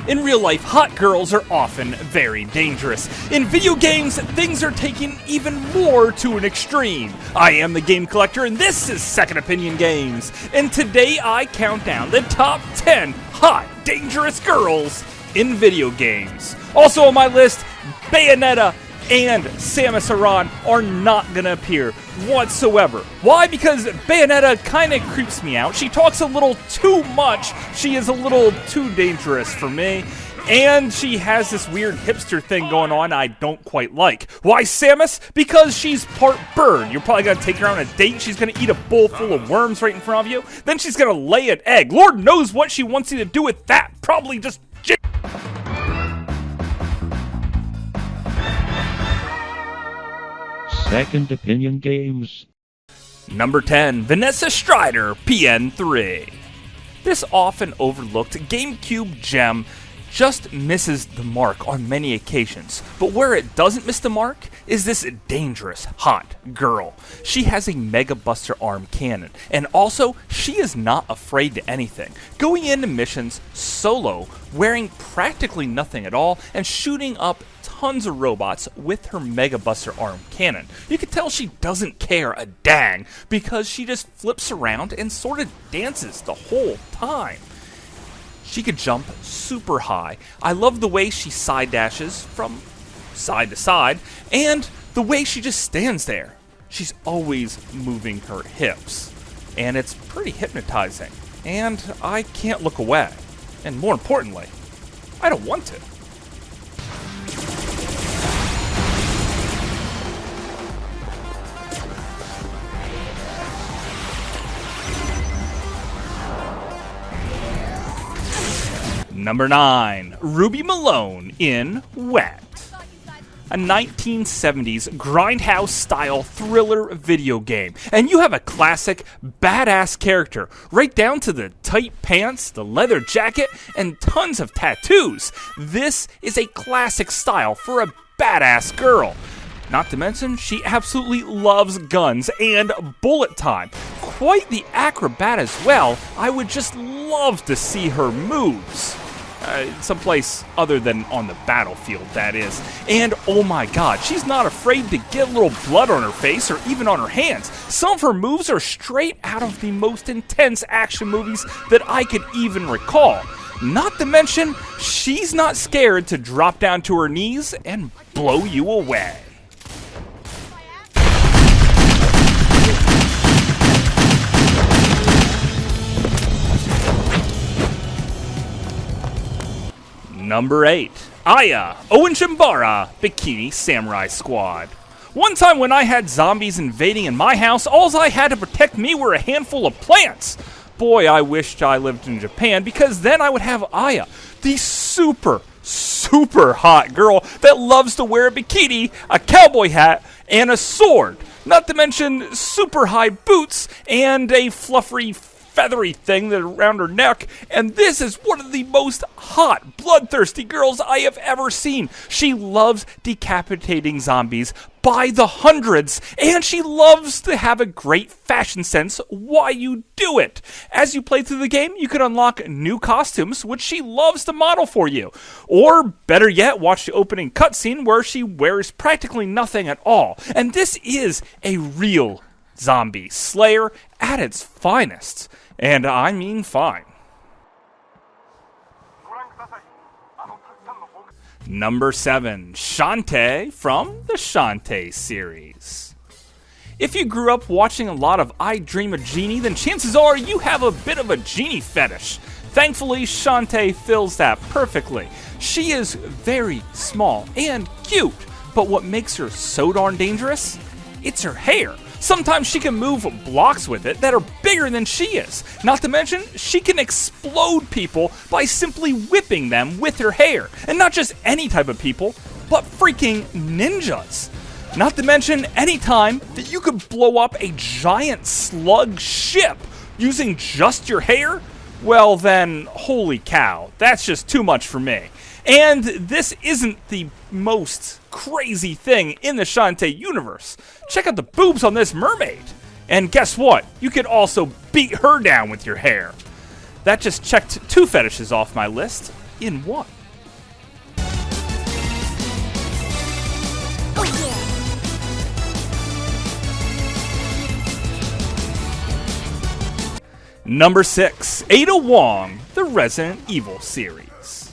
In real life, hot girls are often very dangerous. In video games, things are taken even more to an extreme. I am the Game Collector, and this is Second Opinion Games. And today I count down the top 10 hot, dangerous girls in video games. Also on my list, Bayonetta and Samus Aran are not gonna appear whatsoever. Why? Because Bayonetta kinda creeps me out. She talks a little too much. She is a little too dangerous for me. And she has this weird hipster thing going on I don't quite like. Why Samus? Because she's part bird. You're probably gonna take her on a date. She's gonna eat a bowl full of worms right in front of you. Then she's gonna lay an egg. Lord knows what she wants you to do with that. Probably just Second Opinion Games. Number 10, Vanessa Strider, PN3. This often overlooked GameCube gem just misses the mark on many occasions, but where it doesn't miss the mark is this dangerous, hot girl. She has a Mega Buster arm cannon, and also, she is not afraid to anything, going into missions solo, wearing practically nothing at all, and shooting up tons of robots with her Mega Buster arm cannon. You can tell she doesn't care a dang, because she just flips around and sort of dances the whole time. She could jump super high. I love the way she side dashes from side to side, and the way she just stands there. She's always moving her hips, and it's pretty hypnotizing. And I can't look away. And more importantly, I don't want to. Number 9, Ruby Malone in Wet. A 1970s grindhouse-style thriller video game. And you have a classic, badass character, right down to the tight pants, the leather jacket, and tons of tattoos. This is a classic style for a badass girl. Not to mention, she absolutely loves guns and bullet time. Quite the acrobat as well. I would just love to see her moves. Someplace other than on the battlefield, that is. And oh my god, she's not afraid to get a little blood on her face or even on her hands. Some of her moves are straight out of the most intense action movies that I could even recall. Not to mention, she's not scared to drop down to her knees and blow you away. Number 8, Aya Owenjimbara, Bikini Samurai Squad. One time when I had zombies invading in my house, all I had to protect me were a handful of plants. Boy, I wished I lived in Japan, because then I would have Aya, the super hot girl that loves to wear a bikini, a cowboy hat, and a sword. Not to mention super high boots and a fluffy feathery thing that around her neck, and this is one of the most hot, bloodthirsty girls I have ever seen. She loves decapitating zombies by the hundreds, and she loves to have a great fashion sense while you do it. As you play through the game, you can unlock new costumes, which she loves to model for you. Or, better yet, watch the opening cutscene where she wears practically nothing at all. And this is a real zombie slayer at its finest. And I mean fine. Number 7, Shantae from the Shantae series. If you grew up watching a lot of I Dream of Jeannie, then chances are you have a bit of a genie fetish. Thankfully, Shantae fills that perfectly. She is very small and cute, but what makes her so darn dangerous? It's her hair. Sometimes she can move blocks with it that are bigger than she is. Not to mention, she can explode people by simply whipping them with her hair. And not just any type of people, but freaking ninjas. Not to mention, any time that you could blow up a giant slug ship using just your hair, well then, holy cow, that's just too much for me. And this isn't the most crazy thing in the Shantae universe. Check out the boobs on this mermaid. And guess what? You can also beat her down with your hair. That just checked 2 fetishes off my list. in one. Number 6, Ada Wong, the Resident Evil series.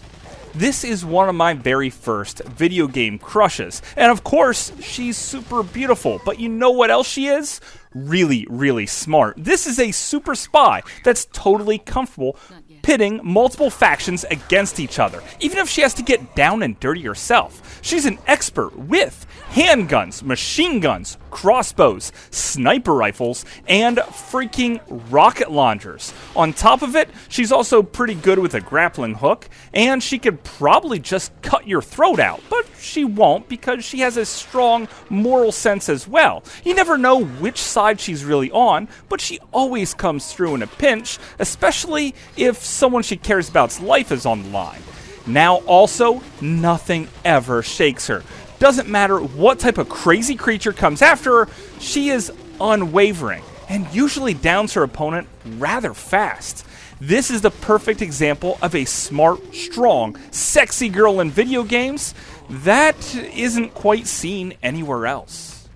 This is one of my very first video game crushes, and of course, she's super beautiful, but you know what else she is? Really, really smart. This is a super spy that's totally comfortable pitting multiple factions against each other, even if she has to get down and dirty herself. She's an expert with handguns, machine guns, crossbows, sniper rifles, and freaking rocket launchers. On top of it, she's also pretty good with a grappling hook, and she could probably just cut your throat out, but she won't because she has a strong moral sense as well. You never know which side she's really on, but she always comes through in a pinch, especially if someone she cares about's life is on the line. Now also, nothing ever shakes her. Doesn't matter what type of crazy creature comes after her, she is unwavering and usually downs her opponent rather fast. This is the perfect example of a smart, strong, sexy girl in video games that isn't quite seen anywhere else.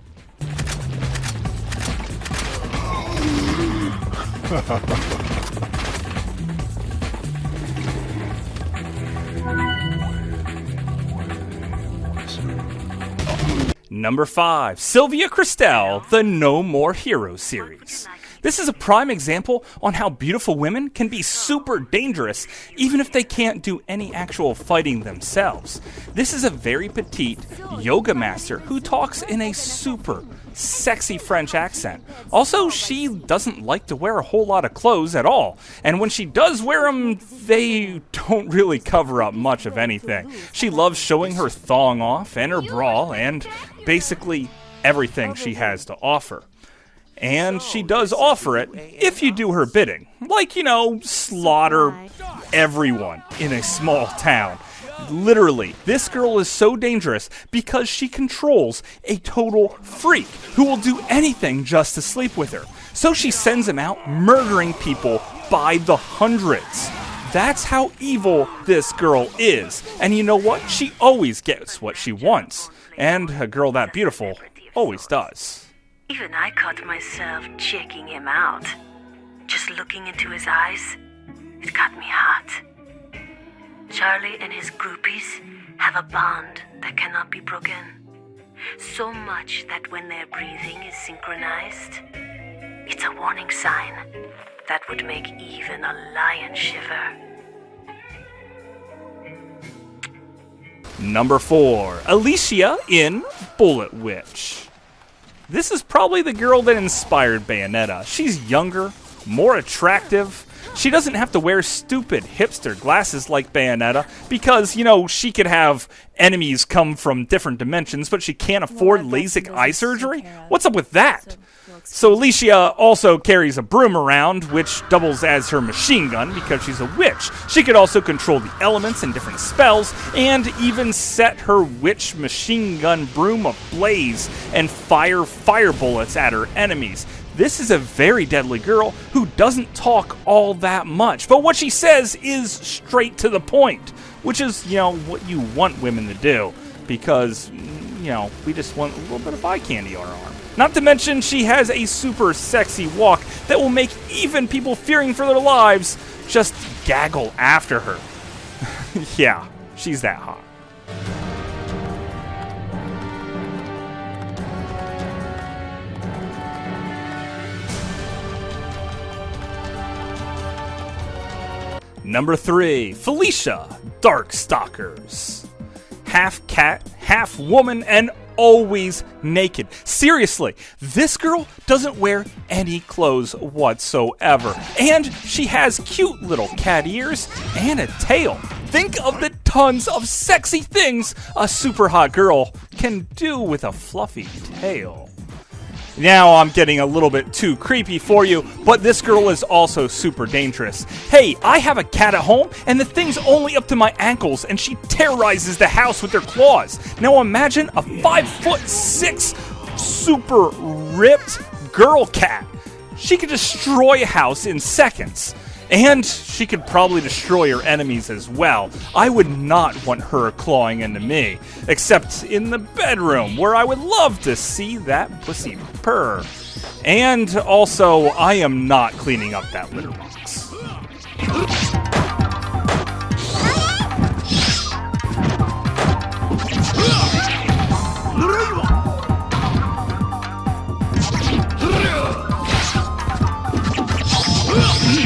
Number 5, Sylvia Christel, the No More Heroes series. This is a prime example on how beautiful women can be super dangerous even if they can't do any actual fighting themselves. This is a very petite yoga master who talks in a super sexy French accent. Also, she doesn't like to wear a whole lot of clothes at all, and when she does wear them, they don't really cover up much of anything. She loves showing her thong off and her bra and basically everything she has to offer. And she does offer it if you do her bidding. Like, you know, slaughter everyone in a small town. Literally, this girl is so dangerous because she controls a total freak who will do anything just to sleep with her. So she sends him out murdering people by the hundreds. That's how evil this girl is. And you know what? She always gets what she wants. And a girl that beautiful always does. Even I caught myself checking him out. Just looking into his eyes, it got me hot. Charlie and his groupies have a bond that cannot be broken. So much that when their breathing is synchronized, it's a warning sign that would make even a lion shiver. Number 4, Alicia in Bullet Witch. This is probably the girl that inspired Bayonetta. She's younger, more attractive. She doesn't have to wear stupid hipster glasses like Bayonetta because, you know, she could have enemies come from different dimensions, but she can't afford LASIK eye surgery? What's up with that? So Alicia also carries a broom around, which doubles as her machine gun because she's a witch. She could also control the elements and different spells, and even set her witch machine gun broom ablaze and fire bullets at her enemies. This is a very deadly girl who doesn't talk all that much, but what she says is straight to the point, which is, you know, what you want women to do, because, you know, we just want a little bit of eye candy on our arm. Not to mention, she has a super sexy walk that will make even people fearing for their lives just gaggle after her. Yeah, she's that hot. Number 3, Felicia, Darkstalkers. Half cat, half woman, and always naked. Seriously, this girl doesn't wear any clothes whatsoever. And she has cute little cat ears and a tail. Think of the tons of sexy things a super hot girl can do with a fluffy tail. Now I'm getting a little bit too creepy for you, but this girl is also super dangerous. Hey, I have a cat at home, and the thing's only up to my ankles, and she terrorizes the house with her claws. Now imagine a 5'6" super ripped girl cat. She could destroy a house in seconds. And she could probably destroy her enemies as well. I would not want her clawing into me, except in the bedroom, where I would love to see that pussy purr. And also, I am not cleaning up that litter box.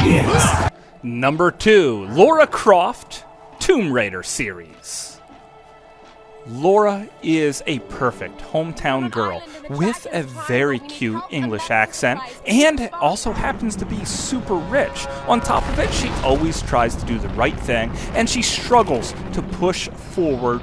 Yes. Number 2, Lara Croft Tomb Raider series. Lara is a perfect hometown girl with a very cute English accent and also happens to be super rich. On top of it, she always tries to do the right thing and she struggles to push forward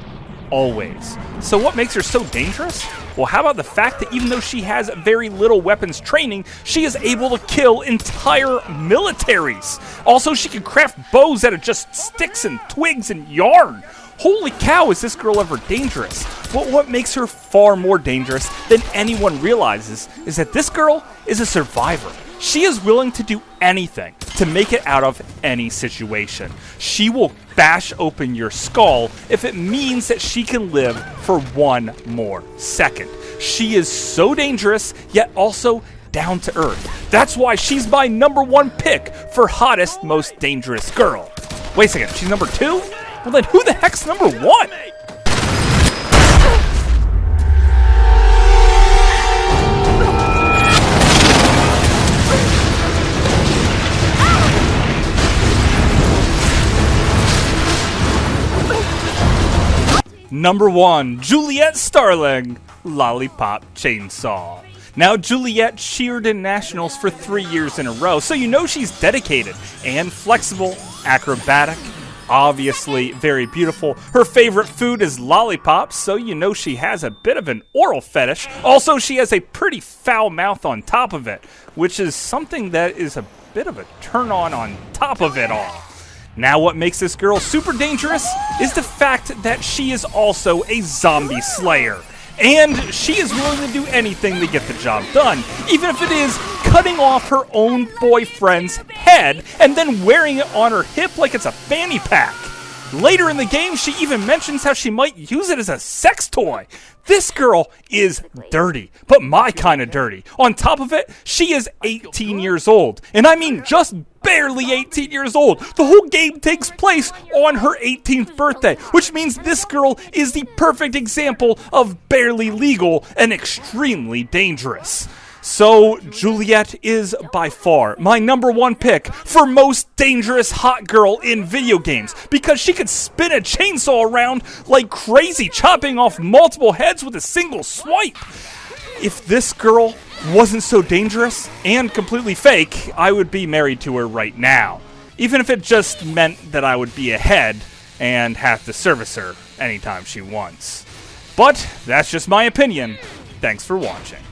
always. So what makes her so dangerous? Well, how about the fact that even though she has very little weapons training, she is able to kill entire militaries. Also, she can craft bows out of just sticks and twigs and yarn. Holy cow, is this girl ever dangerous? But what makes her far more dangerous than anyone realizes is that this girl is a survivor. She is willing to do anything to make it out of any situation. She will bash open your skull if it means that she can live for one more second. She is so dangerous, yet also down to earth. That's why she's my #1 pick for hottest, most dangerous girl. Wait a second, she's number 2? Well then who the heck's number 1? Number 1, Juliet Starling, Lollipop Chainsaw. Now, Juliet cheered in nationals for 3 years in a row, so you know she's dedicated and flexible, acrobatic, obviously very beautiful. Her favorite food is lollipops, so you know she has a bit of an oral fetish. Also, she has a pretty foul mouth on top of it, which is something that is a bit of a turn on top of it all. Now what makes this girl super dangerous is the fact that she is also a zombie slayer. And she is willing to do anything to get the job done, even if it is cutting off her own boyfriend's head and then wearing it on her hip like it's a fanny pack. Later in the game, she even mentions how she might use it as a sex toy. This girl is dirty, but my kind of dirty. On top of it, she is 18 years old. And I mean just barely 18 years old. The whole game takes place on her 18th birthday, which means this girl is the perfect example of barely legal and extremely dangerous. So, Juliet is by far my #1 pick for most dangerous hot girl in video games because she could spin a chainsaw around like crazy, chopping off multiple heads with a single swipe. If this girl wasn't so dangerous and completely fake, I would be married to her right now. Even if it just meant that I would be ahead and have to service her anytime she wants. But that's just my opinion. Thanks for watching.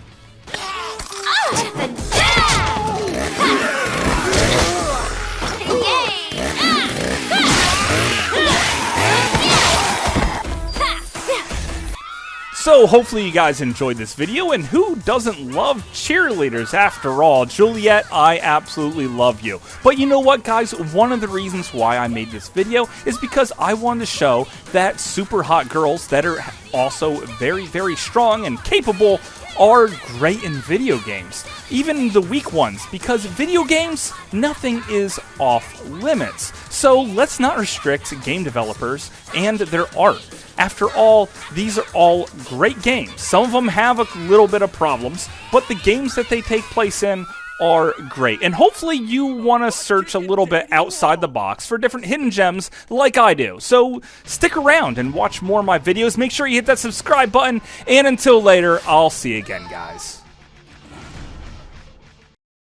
So hopefully you guys enjoyed this video, and who doesn't love cheerleaders after all? Juliet, I absolutely love you. But you know what, guys? One of the reasons why I made this video is because I wanted to show that super hot girls that are also very, very strong and capable are great in video games, even the weak ones, because video games, nothing is off limits. So let's not restrict game developers and their art. After all, these are all great games. Some of them have a little bit of problems, but the games that they take place in are great. And hopefully you want to search a little bit outside the box for different hidden gems like I do. So stick around and watch more of my videos. Make sure you hit that subscribe button. And until later, I'll see you again, guys.